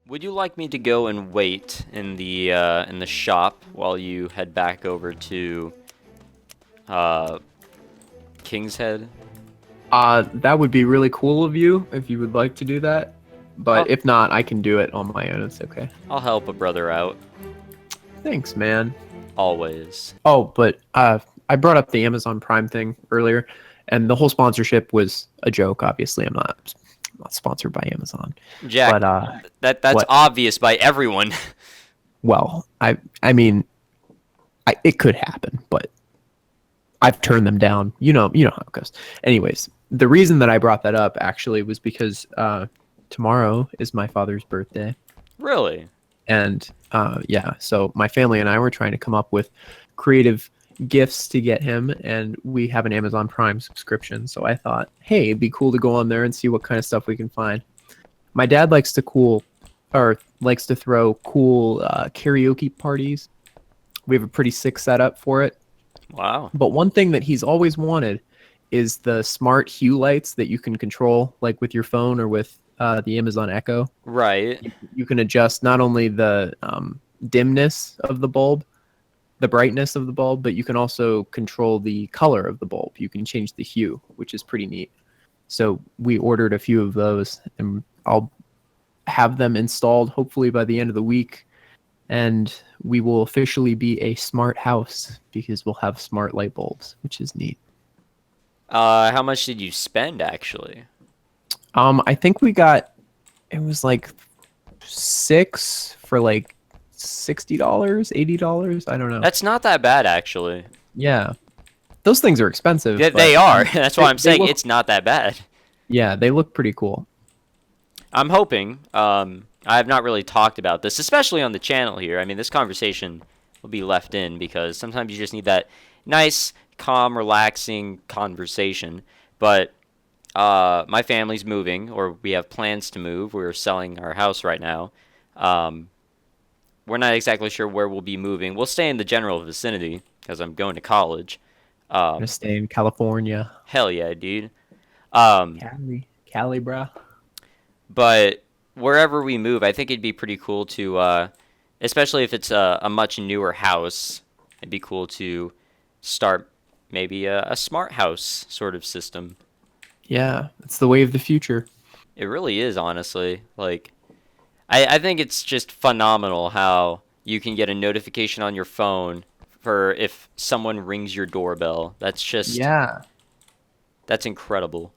Would you like me to go and wait in the shop while you head back over to uh King's Head? That would be really cool of you if you would like to do that. But I'll if not, I can do it on my own. It's okay. I'll help a brother out Thanks, man. always. Oh, but I brought up the Amazon Prime thing earlier, and the whole sponsorship was a joke. Obviously, I'm not sponsored by Amazon. Jack, But that's what? obvious by everyone. Well, I mean, it could happen, but I've turned them down. You know how it goes. Anyways, the reason that I brought that up actually was because tomorrow is my father's birthday, Really? and yeah, so my family and I were trying to come up with creative gifts to get him, and we have an Amazon Prime subscription. So I thought, hey, it'd be cool to go on there and see what kind of stuff we can find. My dad likes to throw cool karaoke parties. We have a pretty sick setup for it. Wow. But one thing that he's always wanted is the smart hue lights that you can control, like with your phone or with the Amazon Echo. Right. You can adjust not only the dimness of the bulb, the brightness of the bulb, but you can also control the color of the bulb. You can change the hue, which is pretty neat. So we ordered a few of those, and I'll have them installed hopefully by the end of the week. And we will officially be a smart house because we'll have smart light bulbs, which is neat. How much did you spend actually? I think we got it was like six for like $60, $80. I don't know. That's not that bad actually. Yeah, those things are expensive, They but are. That's why I'm they saying look it's not that bad. yeah, they look pretty cool. I'm hoping. I have not really talked about this, especially on the channel here. I mean, this conversation will be left in because sometimes you just need that nice, calm, relaxing conversation. But my family's moving, or we have plans to move. We're selling our house right now. Um, we're not exactly sure where we'll be moving. We'll stay in the general vicinity because I'm going to college. I'm gonna Um, stay in California. hell yeah, dude. Um, Cali, bro. but wherever we move, I think it'd be pretty cool to, especially if it's a much newer house, it'd be cool to start maybe a smart house sort of system. Yeah, it's the way of the future. It really is, honestly. Like, I think it's just phenomenal how you can get a notification on your phone for if someone rings your doorbell. Yeah. That's incredible.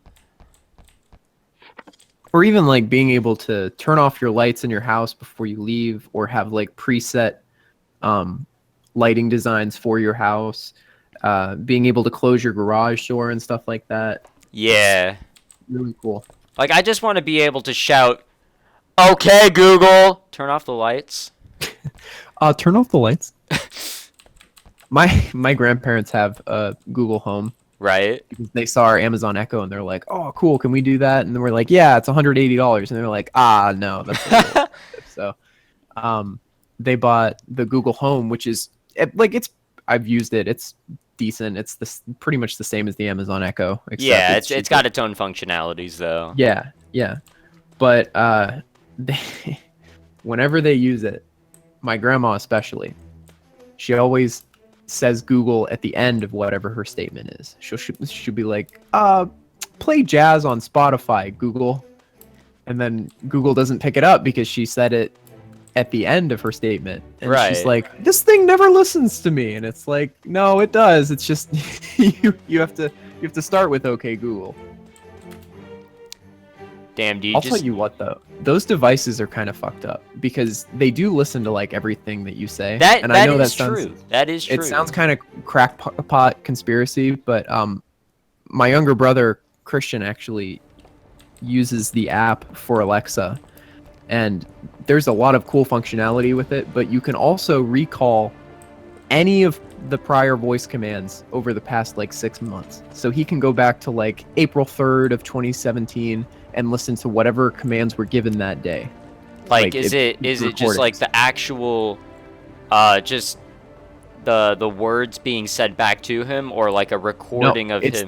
Or even like being able to turn off your lights in your house before you leave, or have like preset um, lighting designs for your house. Being able to close your garage door and stuff like that. Yeah. Really cool. Like, I just want to be able to shout, "Okay, Google, turn off the lights." Turn off the lights. My grandparents have a Google Home Right? because they saw our Amazon Echo and they're like, "Oh, cool, can we do that?" And then we're like, "Yeah, it's $180." And they're like, "Ah, no, that's a little expensive." So, um, they bought the Google Home, which is like I've used it. It's decent. It's pretty much the same as the Amazon Echo, except Yeah, it's it's cheaper. got its own functionalities though. Yeah, yeah. But they, whenever they use it, my grandma especially, she always says Google at the end of whatever her statement is. She'll be like, play jazz on Spotify, Google. And then Google doesn't pick it up because she said it at the end of her statement. And she's Right. like, this thing never listens to me. And it's like, no, it does. It's just you have to start with okay Google. Damn, do you I'll tell just you what though, those devices are kind of fucked up because they do listen to like everything that you say. that And I that know that is sounds true. That is it true. sounds kind of crackpot conspiracy, but my younger brother Christian actually uses the app for Alexa, and there's a lot of cool functionality with it, but you can also recall any of the prior voice commands over the past like 6 months. So he can go back to like April 3rd of 2017 and listen to whatever commands were given that day. Like, Like is it just like recordings. the actual, just the words being said back to him, or like a No, recording of it's him?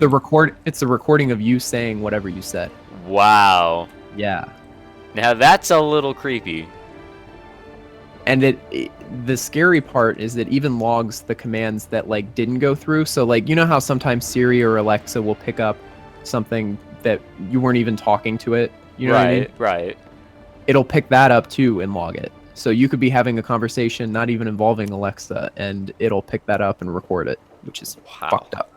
it's the recording of you saying whatever you said. Wow. Yeah. Now that's a little creepy. And the scary part is that even logs the commands that like didn't go through. So like you know how sometimes Siri or Alexa will pick up something that you weren't even talking to it. You know what I mean? Right. It'll pick that up too and log it. So you could be having a conversation not even involving Alexa, and it'll pick that up and record it, which is Wow. fucked up.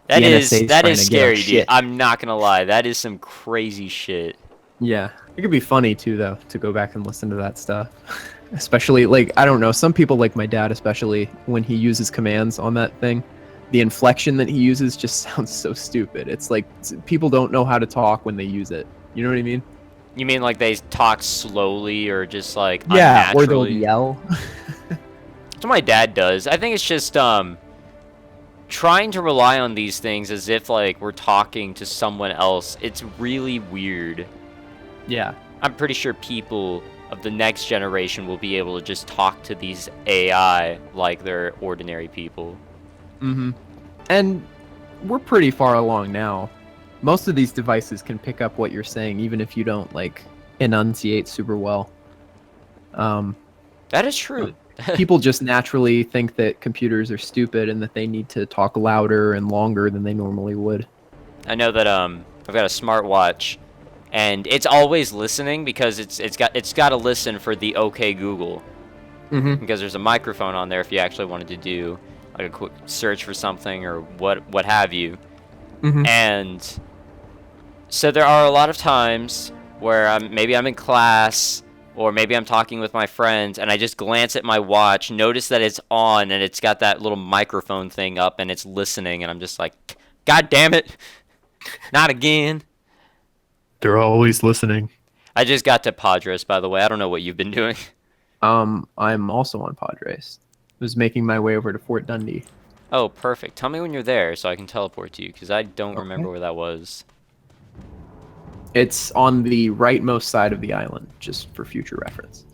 That The is NSA 's that trying is to get our scary, dude. shit. I'm not gonna lie. That is some crazy shit. Yeah, it could be funny too, though, to go back and listen to that stuff. Especially, like, I don't know, some people, like my dad, especially when he uses commands on that thing, the inflection that he uses just sounds so stupid. It's like people don't know how to talk when they use it. You know what I mean? You mean like they talk slowly or just like Yeah, or they'll unnaturally? yell. That's what my dad does. I think it's just trying to rely on these things as if like we're talking to someone else. It's really weird. Yeah. I'm pretty sure people of the next generation will be able to just talk to these AI like they're ordinary people. Mm-hmm. And we're pretty far along now. Most of these devices can pick up what you're saying, even if you don't like enunciate super well. That is true. People just naturally think that computers are stupid and that they need to talk louder and longer than they normally would. I know that I've got a smartwatch, and it's always listening because it's got to listen for the OK Google, because there's a microphone on there if you actually wanted to do like a quick search for something or what have you. And so there are a lot of times where maybe I'm in class or maybe I'm talking with my friends and I just glance at my watch, notice that it's on and it's got that little microphone thing up and it's listening, and I'm just like, God damn it, not again. They're always listening. I just got to Padres, by the way. I don't know what you've been doing. I'm also on Padres. Was making my way over to Fort Dundee. Oh, perfect. Tell me when you're there so I can teleport to you, because I don't Okay. remember where that was. It's on the rightmost side of the island, just for future reference.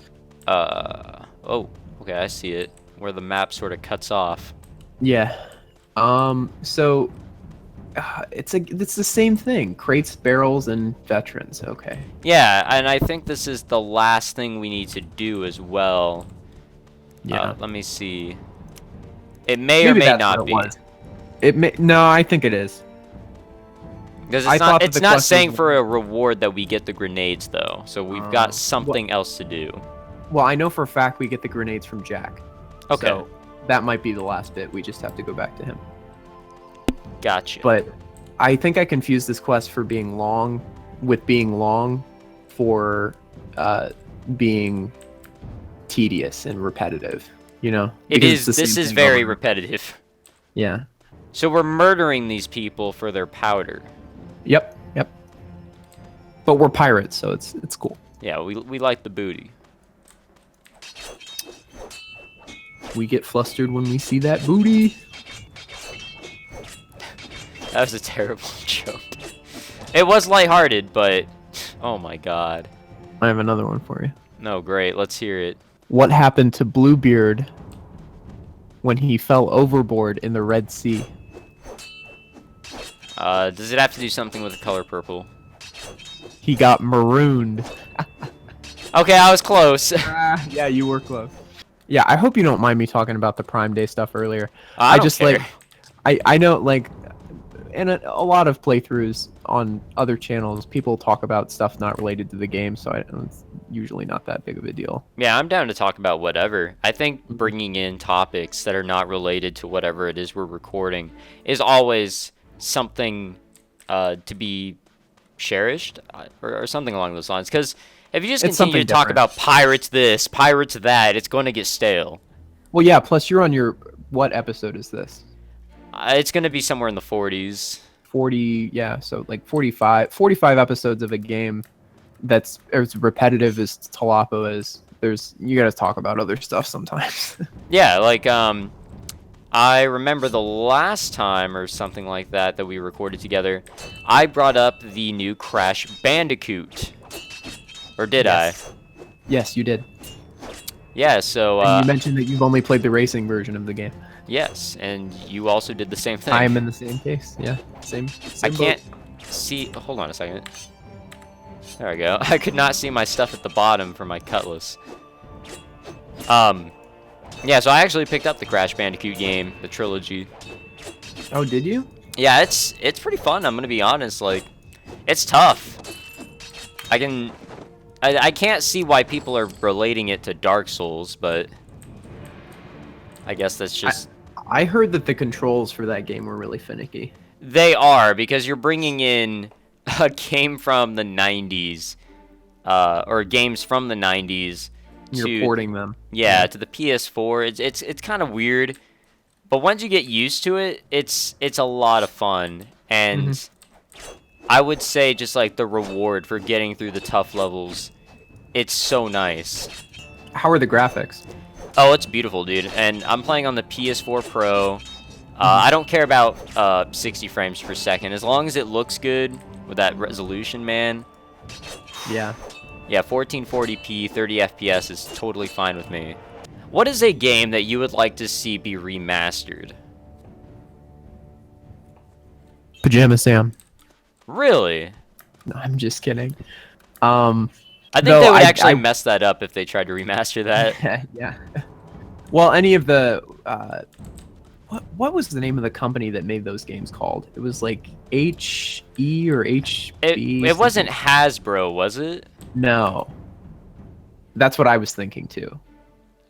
Oh, okay, I see it. Where the map sort of cuts off. Yeah. So it's the same thing. Crates, barrels, and veterans. Okay. Yeah, and I think this is the last thing we need to do as well. Yeah. Let me see. It may or may that's not what be. it was. It may. No, I think it is. Because I it's thought not, that it's the not quest saying was- for a reward that we get the grenades, though. So we've got something else to do. Well, I know for a fact we get the grenades from Jack. Okay. So that might be the last bit. We just have to go back to him. Gotcha. But I think I confused this quest for being long with being long for being tedious and repetitive. You know, it Because is. it's the This same is thing very over- repetitive. Yeah. So we're murdering these people for their powder. Yep. But we're pirates, so it's cool. Yeah, we like the booty. We get flustered when we see that booty. That was a terrible joke. It was lighthearted, but oh my god. I have another one for you. No, great. Let's hear it. What happened to Bluebeard when he fell overboard in the Red Sea? Does it have to do something with the color purple? He got marooned. Okay, I was close. Yeah, you were close. Yeah, I hope you don't mind me talking about the Prime Day stuff earlier. I don't just care. I know like in a lot of playthroughs on other channels, people talk about stuff not related to the game, so it's usually not that big of a deal. Yeah, I'm down to talk about whatever. I think bringing in topics that are not related to whatever it is we're recording is always something to be cherished or something along those lines. Because if you just It's continue to something talk different. about pirates this, pirates that, it's going to get stale. Well, yeah, plus you're on your... What episode is this? It's going to be somewhere in the 40s. 40... Yeah, so like 45 episodes of a game that's as repetitive as Talapo is. You gotta talk about other stuff sometimes. Yeah, like, I remember the last time or something like that we recorded together, I brought up the new Crash Bandicoot. Or did Yes. Yes, you did. I? Yeah, so, And you mentioned that you've only played the racing version of the game. yes, and you also did the same thing. I am in the same case. Yeah, same. I boat. can't see... Hold on a second. There we go. I could not see my stuff at the bottom for my cutlass. Yeah, so I actually picked up the Crash Bandicoot game, the trilogy. Oh, did you? Yeah, it's pretty fun. I'm gonna be honest. Like, it's tough. I can't see why people are relating it to Dark Souls, but I guess that's just I heard that the controls for that game were really finicky. they are because you're bringing in a game from the 90s, or games from the 90s You're to porting them. yeah to the PS4. It's kind of weird, but once you get used to it, it's a lot of fun and. I would say just like the reward for getting through the tough levels, it's so nice. How are the graphics? Oh, it's beautiful, dude. And I'm playing on the PS4 Pro. I don't care about 60 frames per second. As long as it looks good with that resolution, man. Yeah. Yeah, 1440p, 30 FPS is totally fine with me. What is a game that you would like to see be remastered? Pajama Sam. Really? No, I'm just kidding. I think Though they would actually mess that up if they tried to remaster that. Yeah. Well, any of the what was the name of the company that made those games called? It was like HE or HB. It wasn't Hasbro, was it? No. That's what I was thinking too.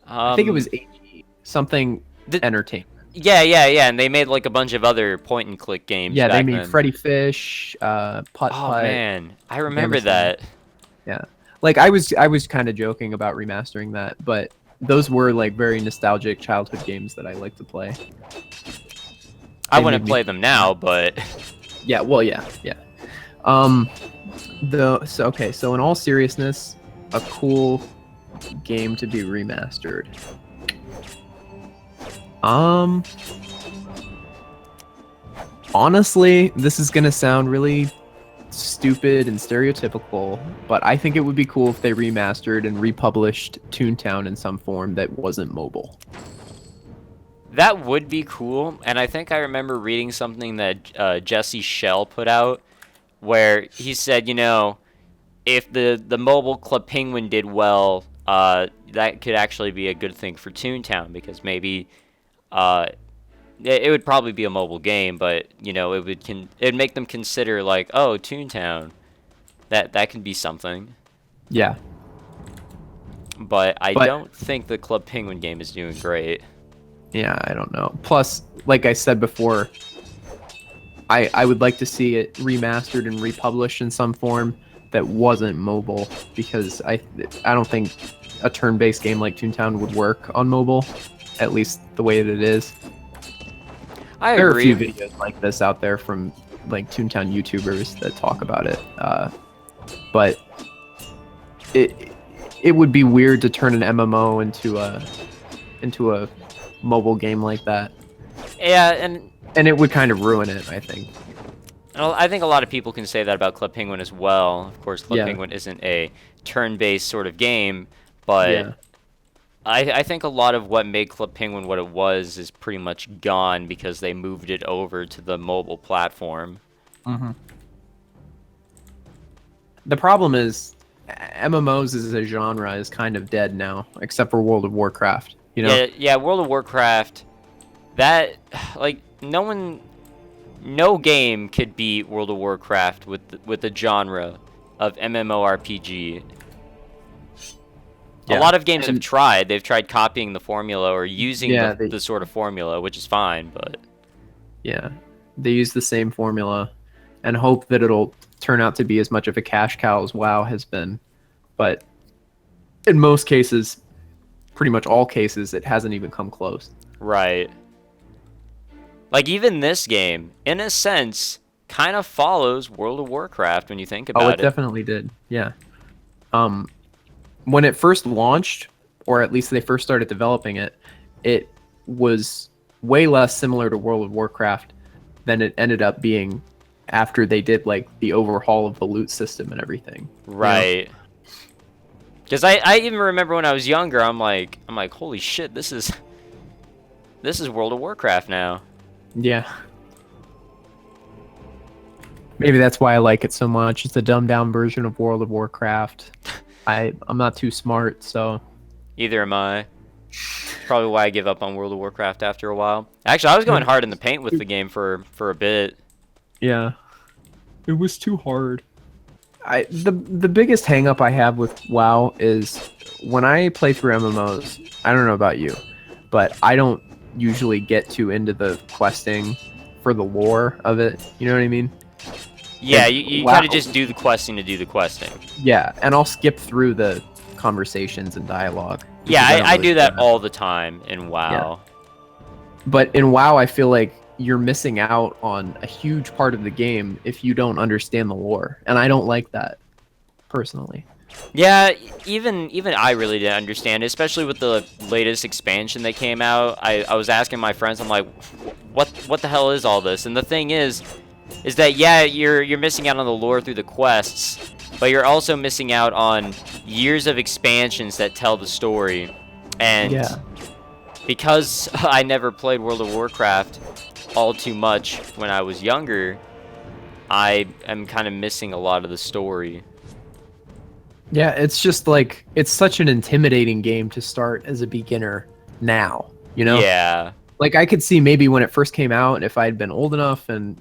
I think it was HE. Something Entertainment. Yeah, and they made like a bunch of other point and click games. Yeah, they back made then. Freddy Fish, Putt Oh Putt. man, I remember Jameson. that. Yeah, like I was kind of joking about remastering that, but those were like very nostalgic childhood games that I like to play. I They wouldn't made me- play them now, but Yeah, well, yeah. So in all seriousness, a cool game to be remastered. Honestly, this is gonna sound really stupid and stereotypical, but I think it would be cool if they remastered and republished Toontown in some form that wasn't mobile. that would be cool. And I think I remember reading something that Jesse Shell put out, where he said, you know, if the mobile Club Penguin did well, that could actually be a good thing for Toontown because maybe. It would probably be a mobile game, but you know, it'd make them consider like, oh, Toontown, that can be something. Yeah. But I But- don't think the Club Penguin game is doing great. Yeah, I don't know. Plus, like I said before, I would like to see it remastered and republished in some form that wasn't mobile because I don't think a turn-based game like Toontown would work on mobile, at least the way that it is. I There are a agree. few videos like this out there from like Toontown YouTubers that talk about it, but it would be weird to turn an MMO into a mobile game like that, Yeah, and it would kind of ruin it, I think. I think a lot of people can say that about Club Penguin as well. Of course, Club Yeah. Penguin isn't a turn-based sort of game, but Yeah. I think a lot of what made Club Penguin what it was is pretty much gone because they moved it over to the mobile platform. The problem is MMOs as a genre is kind of dead now, except for World of Warcraft. You know? Yeah, World of Warcraft, that, like, no game could beat World of Warcraft with the genre of MMORPG. A Yeah, lot of games have and- tried. They've tried copying the formula or using Yeah, the sort of formula, which is fine, but Yeah, they use the same formula and hope that it'll turn out to be as much of a cash cow as WoW has been. But in most cases, pretty much all cases, it hasn't even come close. right. Like, even this game, in a sense, kind of follows World of Warcraft when you think Oh, about it definitely did. Yeah. When it first launched, or at least they first started developing it, it was way less similar to World of Warcraft than it ended up being after they did like the overhaul of the loot system and everything. Right. Because I even remember when I was younger, I'm like, holy shit, this is World of Warcraft now. Yeah. Maybe that's why I like it so much. It's a dumbed down version of World of Warcraft. I'm not too smart, so Either am I. Probably why I give up on World of Warcraft after a while. Actually, I was going hard in the paint with the game for a bit. Yeah, it was too hard. The biggest hang up I have with WoW is when I play through MMOs, I don't know about you, but I don't usually get too into the questing for the lore of it. You know what I mean? Yeah, And you WoW- kind of just do the questing to do the questing. Yeah, and I'll skip through the conversations and dialogue. Yeah, because don't I really do that care. all the time in WoW. But in WoW, I feel like you're missing out on a huge part of the game if you don't understand the lore, and I don't like that personally. Yeah, even I really didn't understand it, especially with the latest expansion that came out. I was asking my friends, I'm like, what the hell is all this? And the thing is that yeah, you're missing out on the lore through the quests, but you're also missing out on years of expansions that tell the story. And Yeah. because I never played World of Warcraft all too much when I was younger, I am kind of missing a lot of the story. Yeah, it's just like it's such an intimidating game to start as a beginner now, you know? Yeah. Like I could see maybe when it first came out, if I had been old enough and,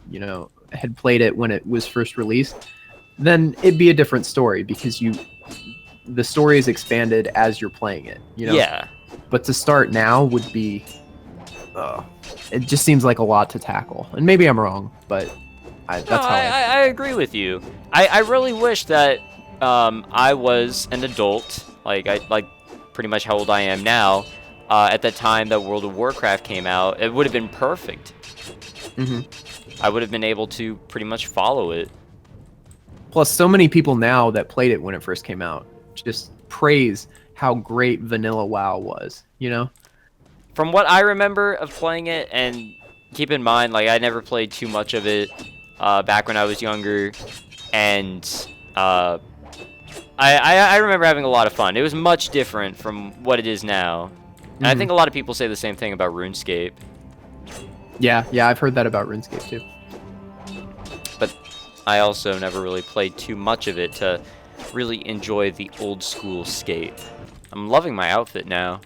had played it when it was first released, then it'd be a different story because the story is expanded as you're playing it, Yeah. But to start now would be it just seems like a lot to tackle. And maybe I'm wrong, but that's No, how I agree with you. I really wish that I was an adult, like pretty much how old I am now, at the time that World of Warcraft came out. It would have been perfect. I would have been able to pretty much follow it. Plus, so many people now that played it when it first came out just praise how great vanilla WoW was, From what I remember of playing it, and keep in mind, like I never played too much of it back when I was younger, and I remember having a lot of fun. It was much different from what it is now. And I think a lot of people say the same thing about RuneScape. Yeah, I've heard that about RuneScape too. But I also never really played too much of it to really enjoy the old school scape. I'm loving my outfit now.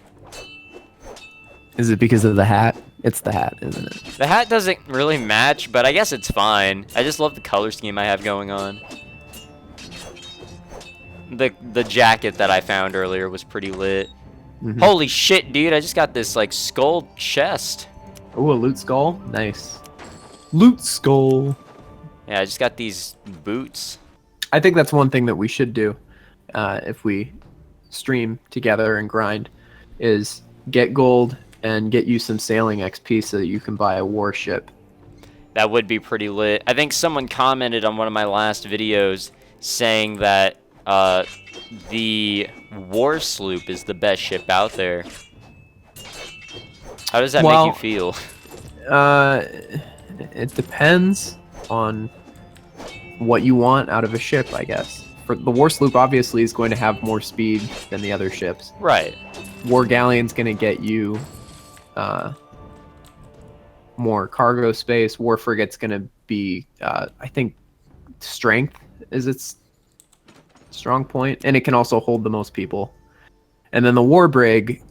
Is it because of the hat? It's the hat, isn't it? The hat doesn't really match, but I guess it's fine. I just love the color scheme I have going on. The jacket that I found earlier was pretty lit. Holy shit, dude, I just got this like skull chest. Oh, a loot skull? Nice. Loot skull. Yeah, I just got these boots. I think that's one thing that we should do if we stream together and grind is get gold and get you some sailing XP so that you can buy a warship. That would be pretty lit. I think someone commented on one of my last videos saying that the war sloop is the best ship out there. How does that make you feel? It depends on what you want out of a ship, I guess. For the war sloop, obviously, is going to have more speed than the other ships. Right. War galleon's going to get you more cargo space. War frigate's going to be, I think, strength is its strong point, and it can also hold the most people. And then the war brig,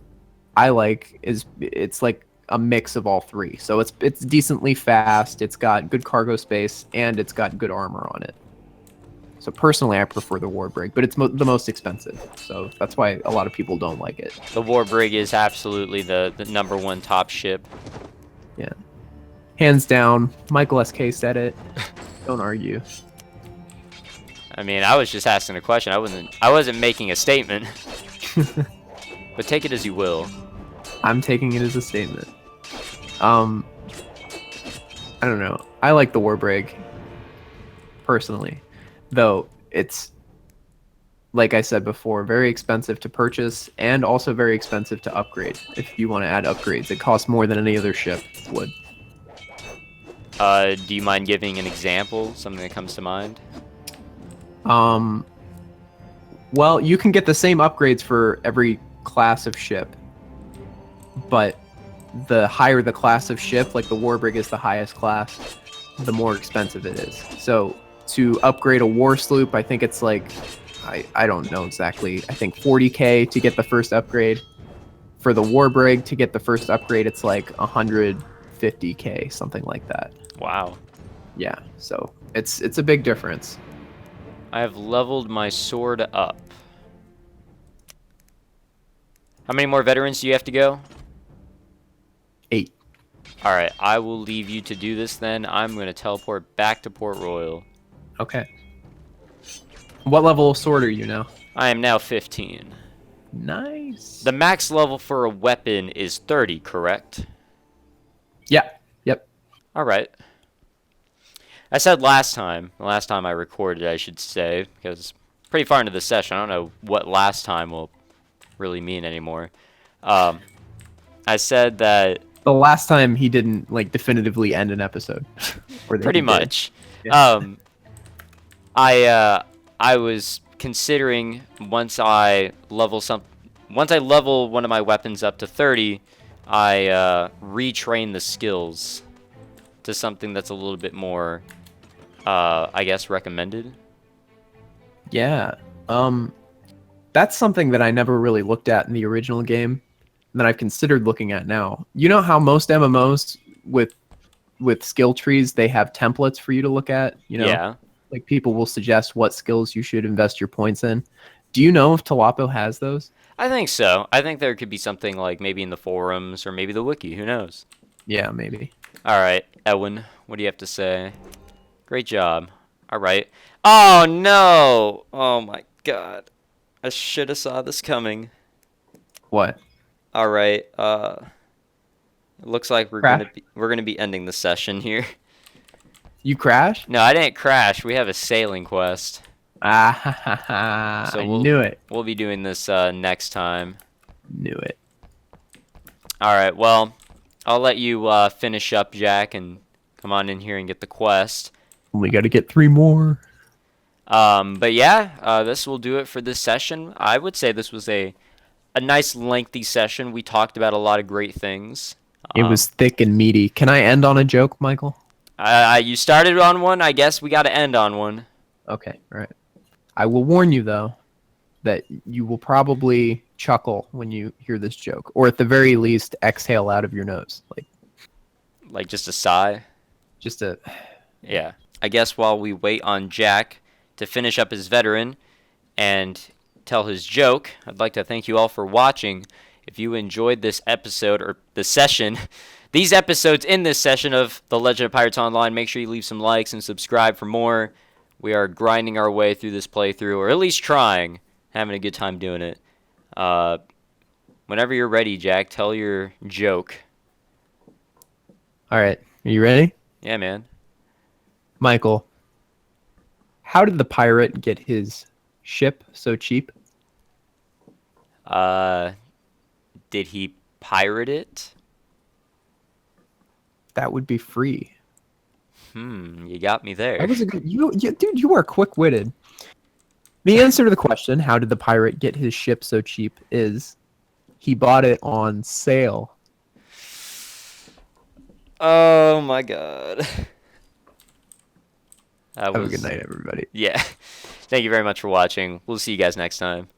I like, it's like a mix of all three. So it's decently fast, it's got good cargo space, and it's got good armor on it. So personally, I prefer the war brig, but it's the most expensive. So that's why a lot of people don't like it. The war brig is absolutely the #1 top ship. Yeah. Hands down, Michael SK said it. Don't argue. I mean, I was just asking a question. I wasn't making a statement. But take it as you will. I'm taking it as a statement. I don't know. I like the war brig personally, though it's, like I said before, very expensive to purchase and also very expensive to upgrade. If you want to add upgrades, it costs more than any other ship would. Do you mind giving an example? Something that comes to mind? Well, you can get the same upgrades for every class of ship, but the higher the class of ship, like the war brig is the highest class, the more expensive it is. So to upgrade a war sloop, I think it's like, I don't know exactly, I think 40k to get the first upgrade. for the Warbrig to get the first upgrade, it's like 150k, something like that. Wow. Yeah, so it's a big difference. I have leveled my sword up. How many more veterans do you have to go? 8. Alright, I will leave you to do this then. I'm going to teleport back to Port Royal. Okay. What level of sword are you now? I am now 15. Nice. The max level for a weapon is 30, correct? Yeah. Yep. Alright. I said the last time I recorded, I should say, because pretty far into the session, I don't know what last time will really mean anymore. I said that The last time he didn't like definitively end an episode. Or that pretty he did. much. Yeah. I was considering once I level one of my weapons up to 30, I retrain the skills to something that's a little bit more, I guess, recommended. Yeah. That's something that I never really looked at in the original game that I've considered looking at now. You know how most MMOs with skill trees, they have templates for you to look at, you know? Yeah. Like people will suggest what skills you should invest your points in. Do you know if Talapo has those? I think so. I think there could be something like maybe in the forums or maybe the wiki. Who knows? Yeah, maybe. All right, Edwin, what do you have to say? Great job. All right. Oh, no. Oh, my God. I should have saw this coming. What? All right. It looks like we're Crash? gonna be ending the session here. You crash? No, I didn't crash. We have a sailing quest. Ah, ha, ha, ha. So I knew it. We'll be doing this next time. Knew it. All right. Well, I'll let you finish up, Jack, and come on in here and get the quest. We got to get 3 more. But yeah, this will do it for this session. I would say this was a nice lengthy session. We talked about a lot of great things. It was thick and meaty. Can I end on a joke, Michael? You started on one. I guess we got to end on one. Okay, all right. I will warn you, though, that you will probably chuckle when you hear this joke, or at the very least, exhale out of your nose. Like just a sigh. Just a... Yeah. I guess while we wait on Jack to finish up his veteran and tell his joke, I'd like to thank you all for watching. If you enjoyed this episode or the session, these episodes in this session of The Legend of Pirates Online, make sure you leave some likes and subscribe for more. We are grinding our way through this playthrough, or at least trying, having a good time doing it. Whenever you're ready, Jack, tell your joke. All right, are you ready? Yeah, man. Michael, how did the pirate get his ship so cheap? Did he pirate it? That would be free. You got me there. That was a good... dude, you are quick-witted. The answer to the question, how did the pirate get his ship so cheap, is he bought it on sale. Oh my god. Have a good night, everybody. Yeah. Thank you very much for watching. We'll see you guys next time.